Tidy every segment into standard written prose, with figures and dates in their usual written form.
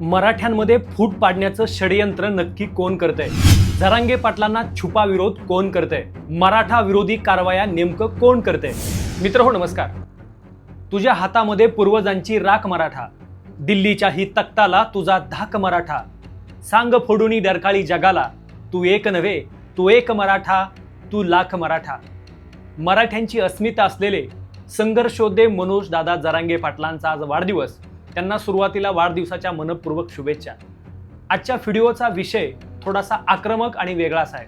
मराठ्यांमध्ये फूट पाडण्याचं षडयंत्र नक्की कोण करतंय? जरांगे पाटलांना छुपा विरोध कोण करतंय? मराठा विरोधी कारवाया नेमकं कोण करतंय? मित्रहो नमस्कार. तुझ्या हातामध्ये पूर्वजांची राख मराठा, दिल्लीच्या ही तख्ताला तुझा धाक मराठा. सांग फोडूनी डरकाळी जगाला, तू एक नव्हे तू एक मराठा, तू लाख मराठा. मराठ्यांची अस्मिता असलेले संघर्षोद्धे मनोज दादा जरांगे पाटलांचा आज वाढदिवस. त्यांना सुरुवातीला वाढदिवसाच्या मनपूर्वक शुभेच्छा. आजच्या व्हिडिओचा विषय थोडासा आक्रमक आणि वेगळाच आहे.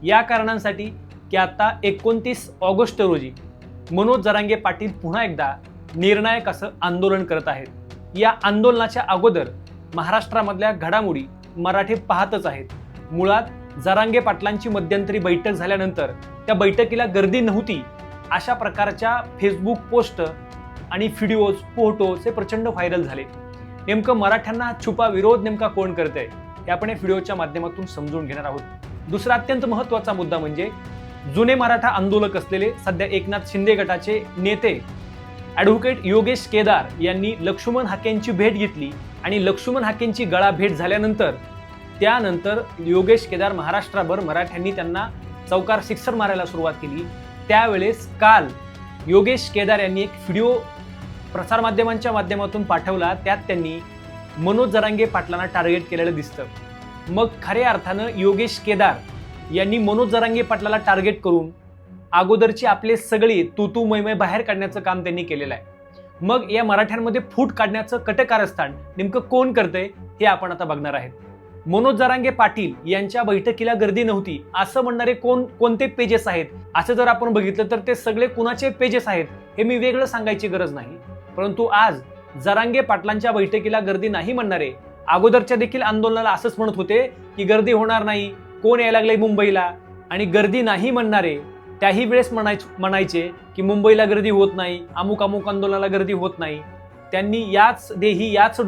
या कारणांसाठी की आता 29 ऑगस्ट रोजी मनोज जरांगे पाटील पुन्हा एकदा निर्णायक असं आंदोलन करत आहेत. या आंदोलनाच्या अगोदर महाराष्ट्रामधल्या घडामोडी मराठी पाहतच आहेत. मुळात जरांगे पाटलांची मध्यंतरी बैठक झाल्यानंतर त्या बैठकीला गर्दी नव्हती अशा प्रकारच्या फेसबुक पोस्ट आणि व्हिडिओज फोटोज हे प्रचंड व्हायरल झाले. नेमकं मराठ्यांना छुपा विरोध नेमका कोण करतंय हे आपण या व्हिडिओच्या माध्यमातून समजून घेणार आहोत. दुसरा अत्यंत महत्त्वाचा मुद्दा म्हणजे जुने मराठा आंदोलक असलेले सध्या एकनाथ शिंदे गटाचे नेते ॲडव्होकेट योगेश केदार यांनी लक्ष्मण हाकेंची भेट घेतली आणि लक्ष्मण हाकेंची गळा भेट झाल्यानंतर त्यानंतर योगेश केदार महाराष्ट्राभर मराठ्यांनी त्यांना चौकार सिक्सर मारायला सुरुवात केली. त्यावेळेस काल योगेश केदार यांनी एक व्हिडिओ प्रसारमाध्यमांच्या माध्यमातून पाठवला. त्यात त्यांनी मनोज जरांगे पाटलांना टार्गेट केलेलं दिसतं. मग खऱ्या अर्थानं योगेश केदार यांनी मनोज जरांगे पाटलाला टार्गेट करून अगोदरची आपले सगळे तू मैमय बाहेर काढण्याचं काम त्यांनी केलेलं आहे. मग या मराठ्यांमध्ये फूट काढण्याचं कटकारस्थान नेमकं कोण करतंय हे आपण आता बघणार आहेत. मनोज जरांगे पाटील यांच्या बैठकीला गर्दी नव्हती असं म्हणणारे कोणते पेजेस आहेत असं जर आपण बघितलं तर ते सगळे कुणाचे पेजेस आहेत हे मी वेगळं सांगायची गरज नाही. परंतु आज जरांगे पाटलांच्या बैठकीला गर्दी नाही म्हणणारे अगोदरच्या देखील आंदोलनाला असंच म्हणत होते की गर्दी होणार नाही, कोण यायला लागले मुंबईला, आणि गर्दी नाही म्हणणारे त्याही वेळेस म्हणायचे की मुंबईला गर्दी होत नाही, अमुक अमुक आंदोलनाला गर्दी होत नाही. त्यांनी याच देही याच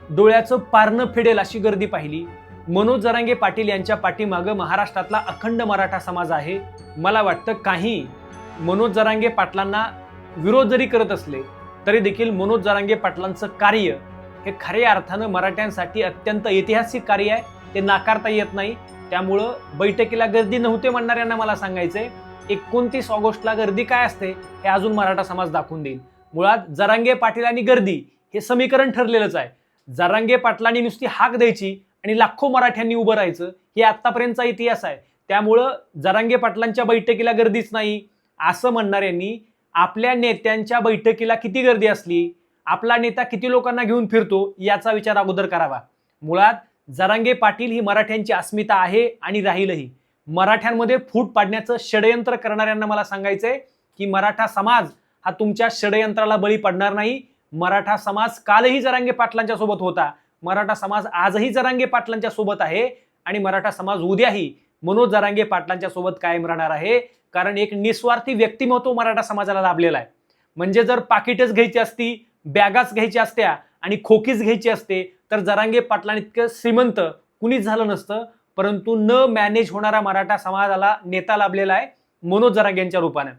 डोळ्याचं पारणं फेडेल अशी गर्दी पाहिली. मनोज जरांगे पाटील यांच्या पाठीमागं महाराष्ट्रातला अखंड मराठा समाज आहे. मला वाटतं काही मनोज जरांगे पाटलांना विरोध जरी करत असले तरी देखील मनोज जरांगे पाटलांचं कार्य हे खऱ्या अर्थानं मराठ्यांसाठी अत्यंत ऐतिहासिक कार्य आहे. ते नाकारता येत नाही. त्यामुळं बैठकीला गर्दी नव्हते म्हणणाऱ्यांना मला सांगायचंय 29 ऑगस्टला गर्दी काय असते हे अजून मराठा समाज दाखवून देईल. मुळात जरांगे पाटील आणि गर्दी हे समीकरण ठरलेलंच आहे. जरांगे पाटलांनी नुसती हाक द्यायची आणि लाखो मराठ्यांनी उभं राहायचं हे आतापर्यंतचा इतिहास आहे. त्यामुळं जरांगे पाटलांच्या बैठकीला गर्दीच नाही असं म्हणणाऱ्यांनी आपल्या नेत्यांच्या बैठकीला किती गर्दी असली, आपला नेता किती लोकांना घेऊन फिरतो याचा विचार अगोदर करावा. मुळात जरांगे पाटील ही मराठ्यांची अस्मिता आहे आणि राहीलही. मराठ्यांमध्ये फूट पाडण्याचं षडयंत्र करणाऱ्यांना मला सांगायचंय की मराठा समाज हा तुमच्या षडयंत्राला बळी पडणार नाही. मराठा समाज कालही जरांगे पाटलांच्या सोबत होता, मराठा समाज आजही जरांगे पाटलांच्या सोबत आहे आणि मराठा समाज उद्याही मनोज जरांगे पाटलांच्या सोबत कायम राहणार आहे. कारण एक निस्वार्थी व्यक्तिमत्व मराठा समाजाला लाभलेला आहे. म्हणजे जर पाकिटच घ्यायची असती, बॅगाच घ्यायची असत्या आणि खोकीच घ्यायची असते तर जरांगे पाटलांनी इतकं श्रीमंत कुणीच झालं नसतं. परंतु न मॅनेज होणारा मराठा समाजाला नेता लाभलेला आहे मनोज जरांगे यांच्या रूपाने.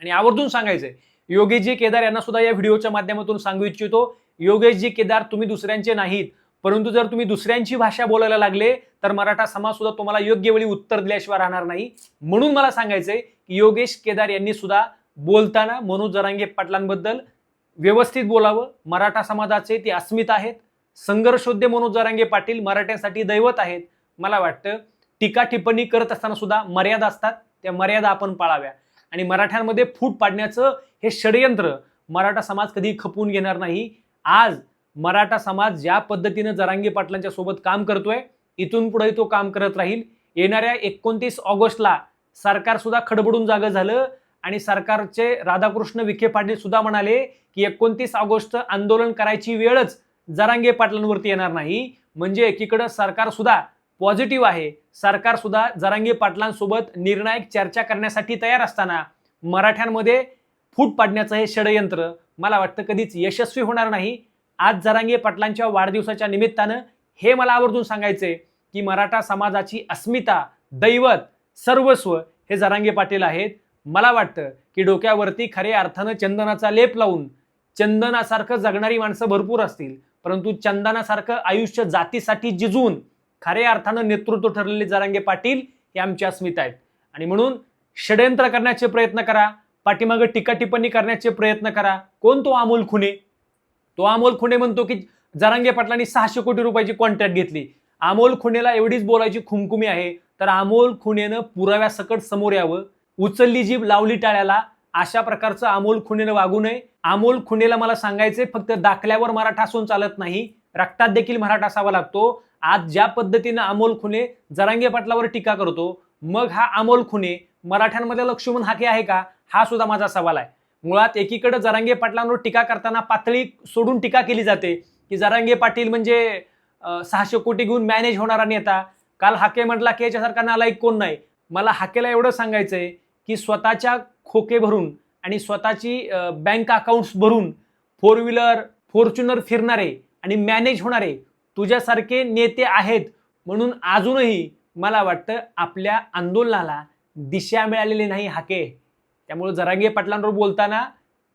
आणि आवर्जून सांगायचंय योगेशजी केदार यांना सुद्धा या व्हिडिओच्या माध्यमातून सांगू इच्छितो, योगेशजी केदार तुम्ही दुसऱ्यांचे नाहीत, परंतु जर तुम्ही दुसऱ्यांची भाषा बोलायला लागले तर मराठा समाज सुद्धा तुम्हाला योग्य वेळी उत्तर दिल्याशिवाय राहणार नाही. म्हणून मला सांगायचंय की योगेश केदार यांनी सुद्धा बोलताना मनोज जरांगे पाटलांबद्दल व्यवस्थित बोलावं. मराठा समाजाचे ते अस्मिता आहेत. संघर्षोद्धे मनोज जरांगे पाटील मराठ्यांसाठी दैवत आहेत. मला वाटतं टीका टिप्पणी करत असताना सुद्धा मर्यादा असतात, त्या मर्यादा आपण पाळाव्या. आणि मराठ्यांमध्ये फूट पाडण्याचं हे षडयंत्र मराठा समाज कधी खपवून घेणार नाही. आज मराठा समाज ज्या पद्धतीनं जरांगे पाटलांच्या सोबत काम करतोय इथून पुढे तो काम करत राहील. येणाऱ्या 29 ऑगस्टला सरकार सुद्धा खडबडून जागं झालं आणि सरकारचे राधाकृष्ण विखे पाटील सुद्धा म्हणाले की 29 ऑगस्ट आंदोलन करायची वेळच जरांगे पाटलांवरती येणार नाही. म्हणजे एकीकडे सरकार सुद्धा पॉझिटिव्ह आहे, सरकार सुद्धा जरांगे पाटलांसोबत निर्णायक चर्चा करण्यासाठी तयार असताना मराठ्यांमध्ये फूट पाडण्याचं हे षडयंत्र मला वाटतं कधीच यशस्वी होणार नाही. आज जरांगे पाटलांच्या वाढदिवसाच्या निमित्तानं हे मला आवर्जून सांगायचंय की मराठा समाजाची अस्मिता, दैवत, सर्वस्व हे जरांगे पाटील आहेत. मला वाटतं की डोक्यावरती खऱ्या अर्थानं चंदनाचा लेप लावून चंदनासारखं जगणारी माणसं भरपूर असतील, परंतु चंदनासारखं आयुष्य जातीसाठी जिजून खऱ्या अर्थानं नेतृत्व ठरलेले जरांगे पाटील हे आमची अस्मिता आहेत. आणि म्हणून षडयंत्र करण्याचे प्रयत्न करा, पाठीमागे टीका टिप्पणी करण्याचे प्रयत्न करा. कोण तो अमोल खुने? तो अमोल खुने म्हणतो की जरांगे पाटलांनी 600 कोटी रुपयाची कॉन्ट्रॅक्ट घेतली. अमोल खुनेला एवढीच बोलायची खुमखुमी आहे, तर अमोल खुनेनं पुराव्यासकट समोर यावं. उचलली जीभ लावली टाळ्याला, अशा प्रकारचं अमोल खुनेनं वागू नये. अमोल खुनेला मला सांगायचंय, फक्त दाखल्यावर मराठा असून चालत नाही, रक्तात देखील मराठा असावा लागतो. आज ज्या पद्धतीनं अमोल खुने जरांगे पाटलावर टीका करतो, मग हा अमोल खुने मराठ्यांमध्ये लक्ष्मण हाके आहे का? हा सुद्धा माझा सवाल आहे. मुळात एकीकडे जरांगे पाटलांवर टीका करताना पातळी सोडून टीका केली जाते की जरांगे पाटील म्हणजे 600 कोटी घेऊन मॅनेज होणारा नेता. काल हाके म्हटला की याच्यासारखा नालायक कोण नाही. मला हाकेला एवढं सांगायचंय की स्वतःच्या खोके भरून आणि स्वतःची बँक अकाउंट्स भरून 4 व्हीलर फॉर्च्युनर फिरणारे आणि मॅनेज होणारे तुझ्यासारखे नेते आहेत, म्हणून अजूनही मला वाटतं आपल्या आंदोलनाला दिशा मिळालेली नाही हाके. त्यामुळे जरांगे पाटलांवर बोलताना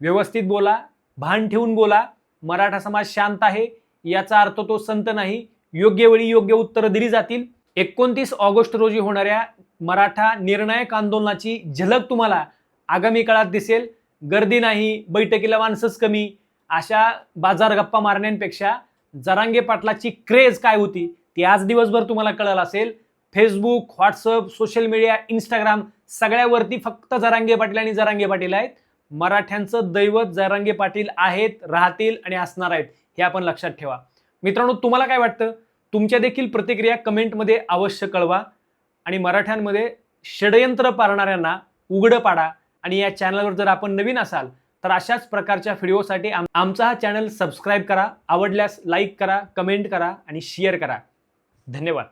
व्यवस्थित बोला, भान ठेवून बोला. मराठा समाज शांत आहे याचा अर्थ तो संत नाही. योग्य वेळी योग्य उत्तरं दिली जातील. 29 ऑगस्ट रोजी होणाऱ्या मराठा निर्णायक आंदोलनाची झलक तुम्हाला आगामी काळात दिसेल. गर्दी नाही, बैठकीला माणसंच कमी, अशा बाजार गप्पा मारण्यापेक्षा जरांगे पाटलाची क्रेज काय होती ती आज दिवसभर तुम्हाला कळलं असेल. Facebook, WhatsApp, social media, Instagram सगळ्यावरती फक्त जरांगे पाटील आणि जरांगे पाटील आहेत. मराठ्यांचं दैवत जरांगे पाटील आहेत, राहतील आणि असणार आहेत, हे आपण लक्षात ठेवा. मित्रांनो, तुम्हाला काय वाटतं? तुमच्या देखील प्रतिक्रिया कमेंटमध्ये अवश्य कळवा. आणि मराठ्यांमध्ये षडयंत्र पाळणाऱ्यांना उघडं पाडा. आणि या चॅनलवर जर आपण नवीन असाल तर अशाच प्रकारच्या व्हिडिओसाठी आमचा हा चॅनल सबस्क्राईब करा. आवडल्यास लाईक करा, कमेंट करा आणि शेअर करा. धन्यवाद.